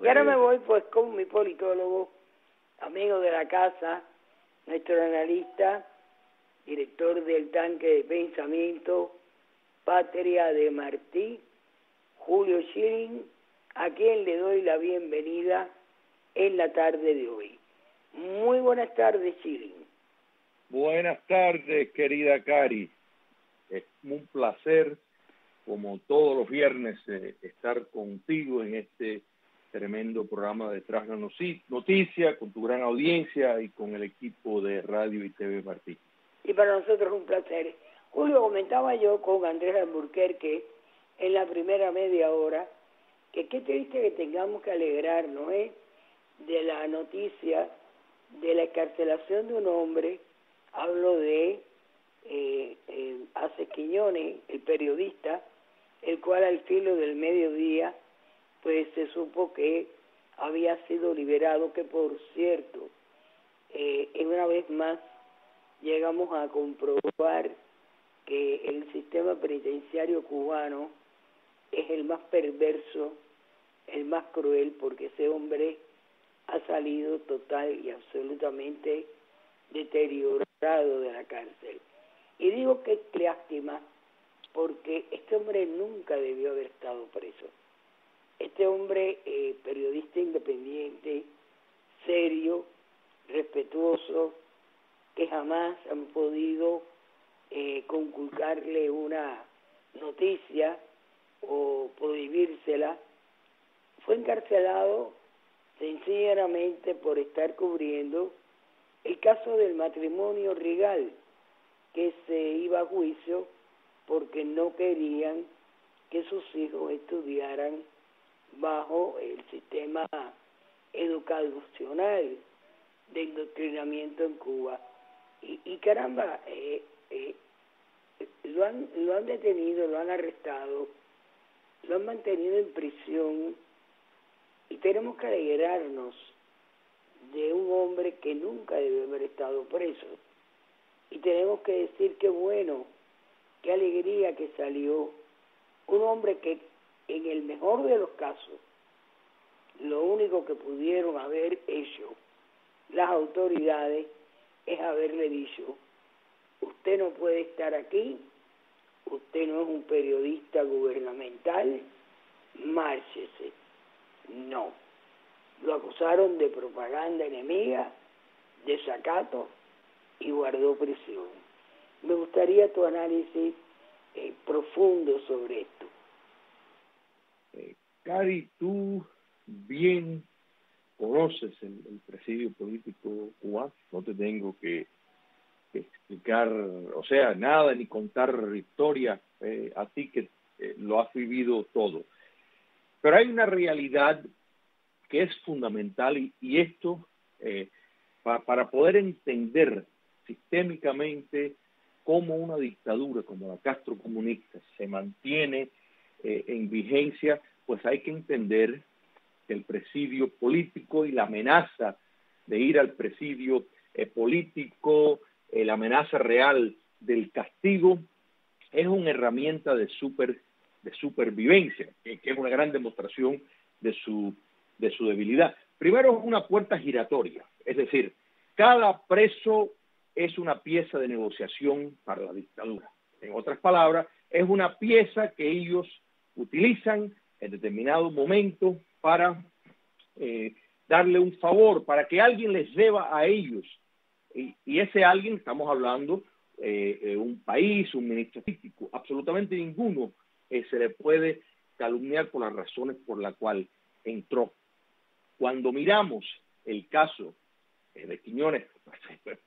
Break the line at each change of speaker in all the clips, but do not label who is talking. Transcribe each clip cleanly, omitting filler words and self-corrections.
Y ahora me voy pues con mi politólogo, amigo de la casa, nuestro analista, director del Tanque de Pensamiento, Patria de Martí, Julio Schilling, a quien le doy la bienvenida en la tarde de hoy. Muy buenas tardes, Schilling.
Buenas tardes, querida Cari. Es un placer, como todos los viernes, estar contigo en este tremendo programa Detrás de la Noticia, con tu gran audiencia y con el equipo de Radio y TV Martí.
Y para nosotros es un placer. Julio, comentaba yo con Andrés Alburquerque en la primera media hora que qué triste que tengamos que alegrarnos de la noticia de la excarcelación de un hombre. Hablo de Ace Quiñones, el periodista, el cual al filo del mediodía pues se supo que había sido liberado, que por cierto, una vez más llegamos a comprobar que el sistema penitenciario cubano es el más perverso, el más cruel, porque ese hombre ha salido total y absolutamente deteriorado de la cárcel. Y digo que lástima, porque este hombre nunca debió haber estado preso. Este hombre, periodista independiente, serio, respetuoso, que jamás han podido conculcarle una noticia o prohibírsela, fue encarcelado sencillamente por estar cubriendo el caso del matrimonio Rigal, que se iba a juicio porque no querían que sus hijos estudiaran bajo el sistema educacional de indoctrinamiento en Cuba. Y caramba, lo han detenido, lo han arrestado, lo han mantenido en prisión, y tenemos que alegrarnos de un hombre que nunca debe haber estado preso. Y tenemos que decir que bueno, qué alegría que salió un hombre que en el mejor de los casos, lo único que pudieron haber hecho las autoridades es haberle dicho: usted no puede estar aquí, usted no es un periodista gubernamental, márchese. No, lo acusaron de propaganda enemiga, de desacato, y guardó prisión. Me gustaría tu análisis profundo sobre esto.
Cari, tú bien conoces el presidio político cubano, no te tengo que explicar, o sea, nada, ni contar historia a ti que lo has vivido todo. Pero hay una realidad que es fundamental y esto, para poder entender sistémicamente cómo una dictadura como la castrocomunista se mantiene en vigencia, pues hay que entender que el presidio político y la amenaza de ir al presidio político, la amenaza real del castigo, es una herramienta de supervivencia, que es una gran demostración de su debilidad. Primero, es una puerta giratoria, es decir, cada preso es una pieza de negociación para la dictadura. En otras palabras, es una pieza que ellos utilizan en determinado momento para darle un favor, para que alguien les deba a ellos. Y ese alguien, estamos hablando, un país, un ministro político, absolutamente ninguno se le puede calumniar por las razones por las cuales entró. Cuando miramos el caso de Quiñones,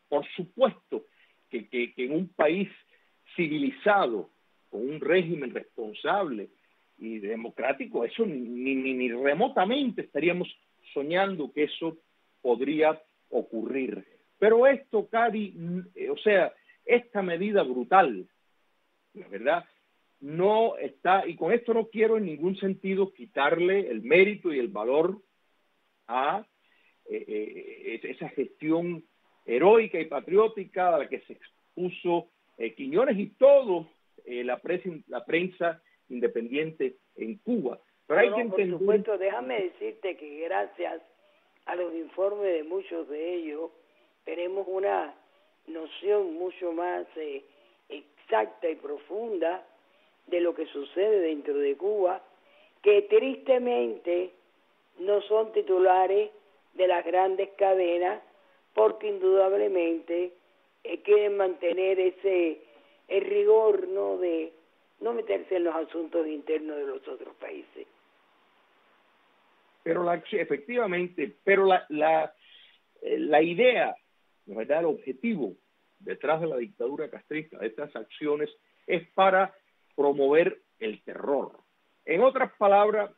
por supuesto que en un país civilizado, con un régimen responsable y democrático, eso ni remotamente estaríamos soñando que eso podría ocurrir. Pero esto, Cari, o sea, esta medida brutal, la verdad, no está, y con esto no quiero en ningún sentido quitarle el mérito y el valor a esa gestión heroica y patriótica a la que se expuso Quiñones y todo la prensa independiente en Cuba. Pero hay que entender...
Por supuesto, déjame decirte que gracias a los informes de muchos de ellos, tenemos una noción mucho más exacta y profunda de lo que sucede dentro de Cuba, que tristemente no son titulares de las grandes cadenas, porque indudablemente quieren mantener el rigor, ¿no?, de no meterse en los asuntos internos de los otros países.
Pero efectivamente, pero la idea, la verdad, el objetivo detrás de la dictadura castrista, de estas acciones, es para promover el terror. En otras palabras,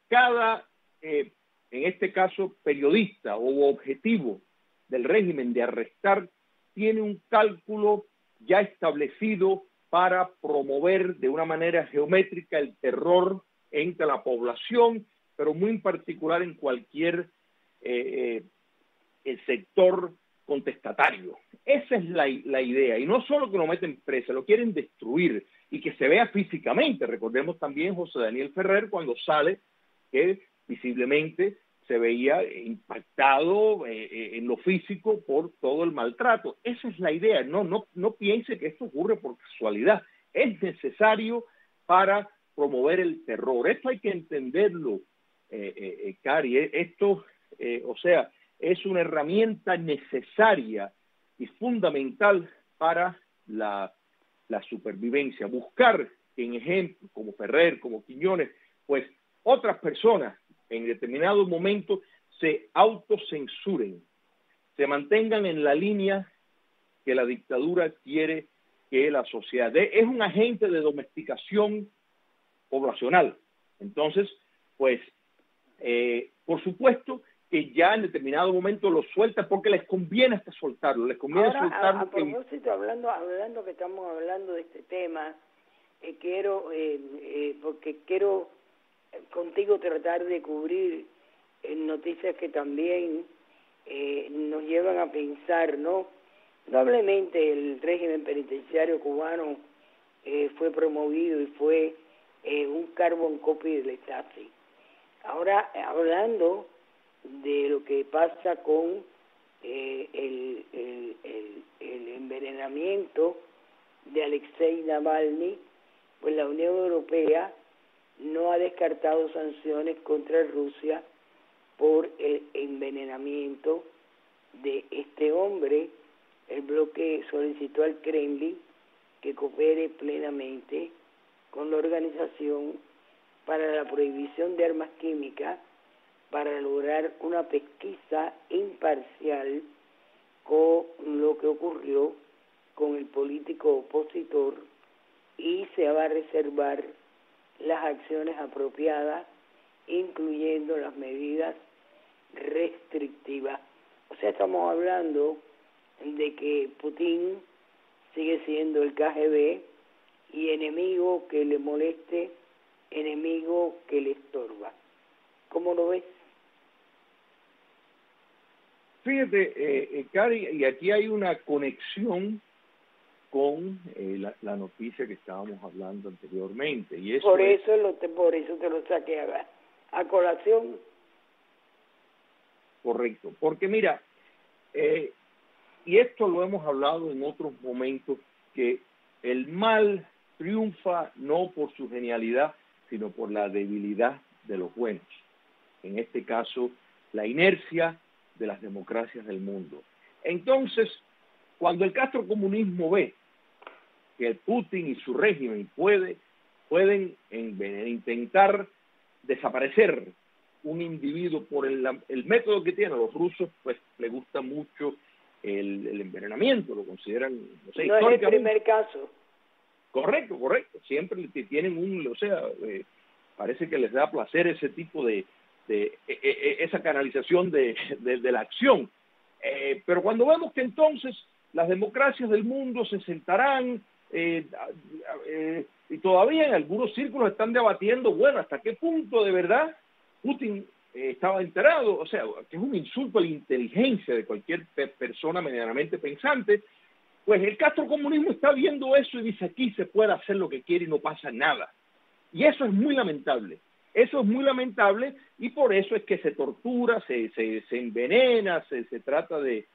cada, en este caso, periodista o objetivo del régimen de arrestar tiene un cálculo ya establecido para promover de una manera geométrica el terror entre la población, pero muy en particular en cualquier el sector contestatario. Esa es la idea. Y no solo que lo meten preso, lo quieren destruir y que se vea físicamente. Recordemos también José Daniel Ferrer cuando sale, que visiblemente se veía impactado en lo físico por todo el maltrato. Esa es la idea. No piense que esto ocurre por casualidad. Es necesario para promover el terror. Esto hay que entenderlo, Cari. Esto, o sea, es una herramienta necesaria y fundamental para la supervivencia. Buscar en ejemplos como Ferrer, como Quiñones, pues otras personas en determinado momento se autocensuren, se mantengan en la línea que la dictadura quiere que la sociedad dé. Es un agente de domesticación poblacional. Entonces, pues, por supuesto que ya en determinado momento lo suelta porque les conviene hasta soltarlo, les conviene soltarlo.
A propósito, hablando que estamos hablando de este tema, quiero, porque quiero contigo tratar de cubrir noticias que también nos llevan a pensar, ¿no? Probablemente el régimen penitenciario cubano fue promovido y fue un carbon copy del Stasi. Ahora, hablando de lo que pasa con el envenenamiento de Alexei Navalny, pues la Unión Europea no ha descartado sanciones contra Rusia por el envenenamiento de este hombre. El bloque solicitó al Kremlin que coopere plenamente con la Organización para la Prohibición de Armas Químicas para lograr una pesquisa imparcial con lo que ocurrió con el político opositor, y se va a reservar las acciones apropiadas, incluyendo las medidas restrictivas. O sea, estamos hablando de que Putin sigue siendo el KGB y enemigo que le moleste, enemigo que le estorba. ¿Cómo lo ves?
Fíjate, Cari, y aquí hay una conexión con la noticia que estábamos hablando anteriormente. Y eso
por eso te lo saqué a colación.
Correcto, porque mira, y esto lo hemos hablado en otros momentos, que el mal triunfa no por su genialidad, sino por la debilidad de los buenos. En este caso, la inercia de las democracias del mundo. Entonces, cuando el castrocomunismo ve que el Putin y su régimen pueden intentar desaparecer un individuo por el método que tienen los rusos, pues le gusta mucho el envenenamiento, lo consideran, no sé,
no es el primer caso.
Correcto, siempre tienen parece que les da placer ese tipo de esa canalización de la acción. Pero cuando vemos que entonces las democracias del mundo se sentarán y todavía en algunos círculos están debatiendo, bueno, hasta qué punto de verdad Putin estaba enterado, o sea, que es un insulto a la inteligencia de cualquier persona medianamente pensante, pues el castrocomunismo está viendo eso y dice, aquí se puede hacer lo que quiere y no pasa nada. Y eso es muy lamentable. eso es muy lamentable y por eso es que se tortura, se envenena, se trata de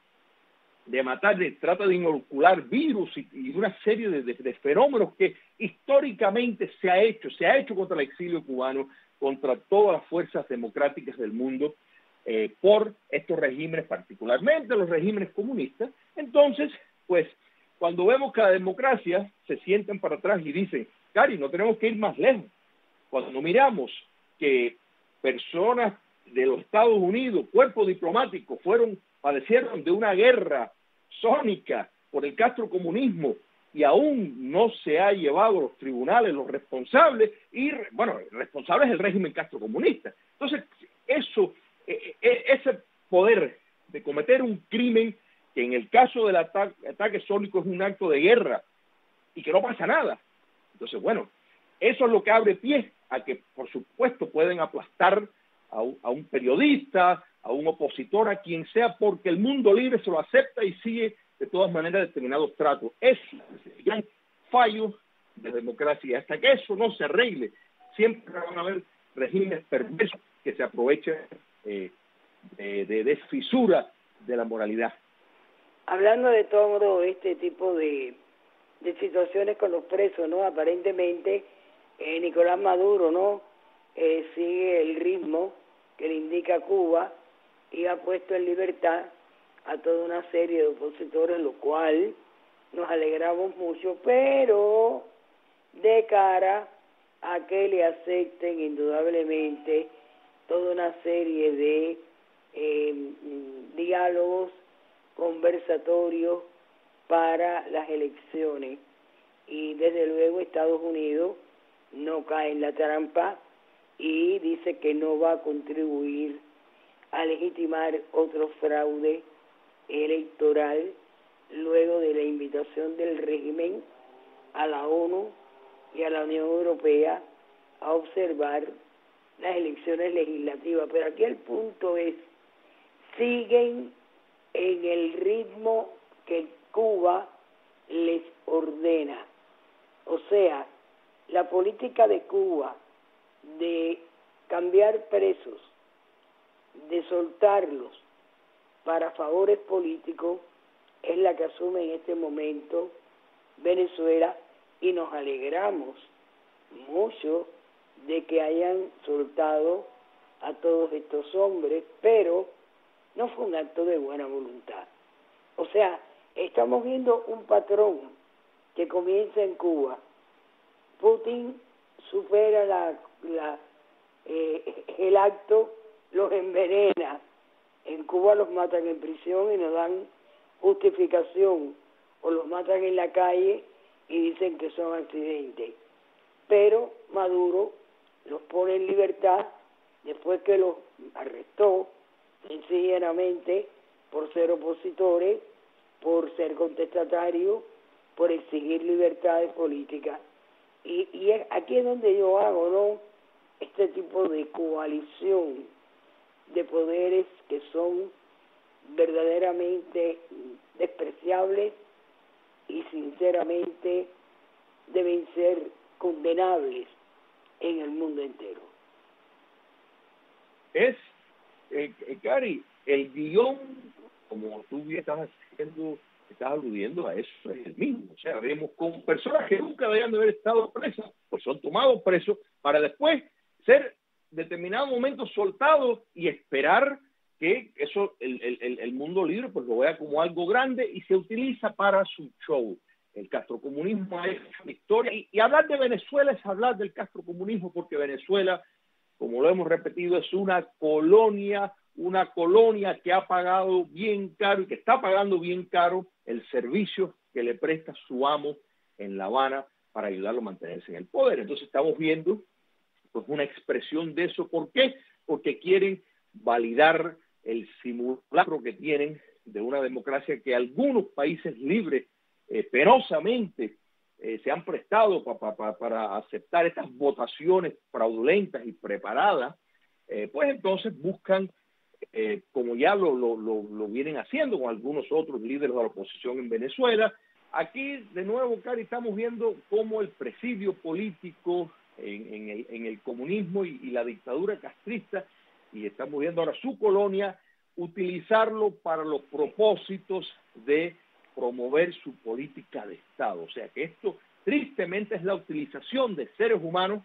matar, trata de inocular virus y una serie de fenómenos que históricamente se ha hecho contra el exilio cubano, contra todas las fuerzas democráticas del mundo, por estos regímenes, particularmente los regímenes comunistas. Entonces, pues, cuando vemos que la democracia se sientan para atrás y dicen, Cari, no tenemos que ir más lejos. Cuando miramos que personas de los Estados Unidos, cuerpos diplomáticos, padecieron de una guerra sónica por el castrocomunismo y aún no se ha llevado a los tribunales los responsables, y bueno, el responsable es el régimen castrocomunista. Entonces, ese poder de cometer un crimen, que en el caso del ataque sónico es un acto de guerra y que no pasa nada. Entonces, bueno, eso es lo que abre pie a que, por supuesto, pueden aplastar a un periodista, a un opositor, a quien sea, porque el mundo libre se lo acepta y sigue de todas maneras determinados tratos. Es el gran fallo de la democracia. Hasta que eso no se arregle, siempre van a haber regímenes perversos que se aprovechen de fisura de la moralidad.
Hablando de todo este tipo de situaciones con los presos, ¿no? Aparentemente Nicolás Maduro, ¿no? Sigue el ritmo que le indica Cuba y ha puesto en libertad a toda una serie de opositores, lo cual nos alegramos mucho, pero de cara a que le acepten indudablemente toda una serie de diálogos, conversatorios para las elecciones. Y desde luego Estados Unidos no cae en la trampa y dice que no va a contribuir a legitimar otro fraude electoral luego de la invitación del régimen a la ONU y a la Unión Europea a observar las elecciones legislativas. Pero aquí el punto es, siguen en el ritmo que Cuba les ordena. O sea, la política de Cuba de cambiar presos, de soltarlos para favores políticos, es la que asume en este momento Venezuela, y nos alegramos mucho de que hayan soltado a todos estos hombres, pero no fue un acto de buena voluntad. O sea, estamos viendo un patrón que comienza en Cuba. Putin supera el acto, los envenena. En Cuba los matan en prisión y no dan justificación, o los matan en la calle y dicen que son accidentes. Pero Maduro los pone en libertad después que los arrestó, sencillamente por ser opositores, por ser contestatarios, por exigir libertades políticas. Y aquí es donde yo hago, ¿no?, este tipo de coalición de poderes que son verdaderamente despreciables y sinceramente deben ser condenables en el mundo entero.
Cari, el guión, como tú bien estás aludiendo a eso, es el mismo. O sea, vemos con personas que nunca deberían de haber estado presas, pues son tomados presos para después ser en determinado momento soltados y esperar que eso el mundo libre pues lo vea como algo grande y se utiliza para su show. El castrocomunismo es una historia, y hablar de Venezuela es hablar del castrocomunismo, porque Venezuela, como lo hemos repetido, es una colonia que ha pagado bien caro y que está pagando bien caro el servicio que le presta su amo en La Habana para ayudarlo a mantenerse en el poder. Entonces estamos viendo pues una expresión de eso. ¿Por qué? Porque quieren validar el simulacro que tienen de una democracia que algunos países libres penosamente se han prestado para aceptar estas votaciones fraudulentas y preparadas. Pues entonces buscan, como ya lo vienen haciendo con algunos otros líderes de la oposición en Venezuela. Aquí, de nuevo, Cari, estamos viendo cómo el presidio político en el comunismo y la dictadura castrista, y estamos viendo ahora su colonia utilizarlo para los propósitos de promover su política de Estado. O sea que esto tristemente es la utilización de seres humanos,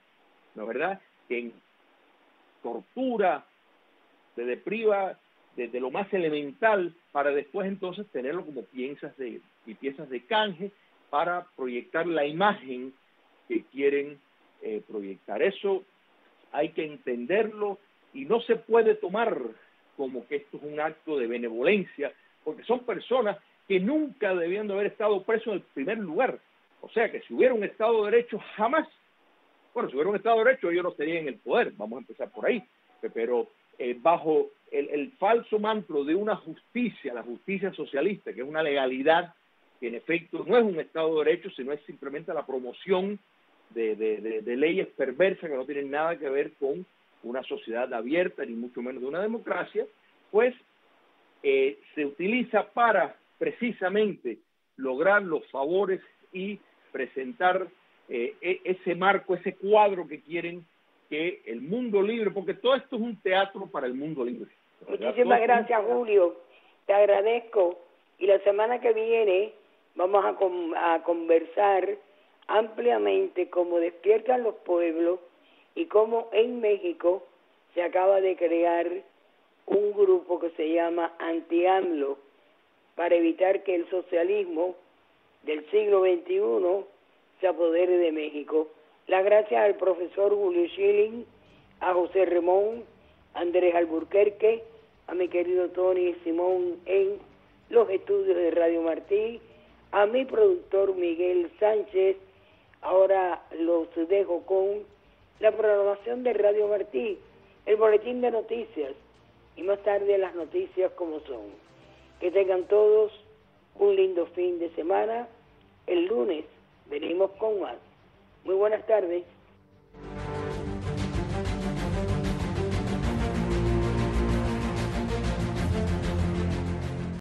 ¿no es verdad?, que tortura, se depriva de lo más elemental para después entonces tenerlo como piezas de canje para proyectar la imagen que quieren proyectar. Eso hay que entenderlo y no se puede tomar como que esto es un acto de benevolencia, porque son personas que nunca debían de haber estado presos en el primer lugar. O sea que si hubiera un Estado de Derecho, jamás, bueno, si hubiera un Estado de Derecho ellos no estarían en el poder, vamos a empezar por ahí, pero bajo el falso manto de una justicia, la justicia socialista, que es una legalidad que en efecto no es un Estado de Derecho, sino es simplemente la promoción de leyes perversas que no tienen nada que ver con una sociedad abierta, ni mucho menos de una democracia, pues se utiliza para precisamente lograr los favores y presentar ese marco, ese cuadro que quieren que el mundo libre, porque todo esto es un teatro para el mundo libre.
Muchísimas gracias, Julio, te agradezco, y la semana que viene vamos a conversar ampliamente cómo despiertan los pueblos y cómo en México se acaba de crear un grupo que se llama Anti-AMLO para evitar que el socialismo del siglo XXI se apodere de México. Las gracias al profesor Julio Schilling, a José Ramón, a Andrés Alburquerque, a mi querido Tony Simón en los estudios de Radio Martí, a mi productor Miguel Sánchez. Ahora los dejo con la programación de Radio Martí, el boletín de noticias y más tarde las noticias como son. Que tengan todos un lindo fin de semana. El lunes venimos con más. Muy buenas tardes.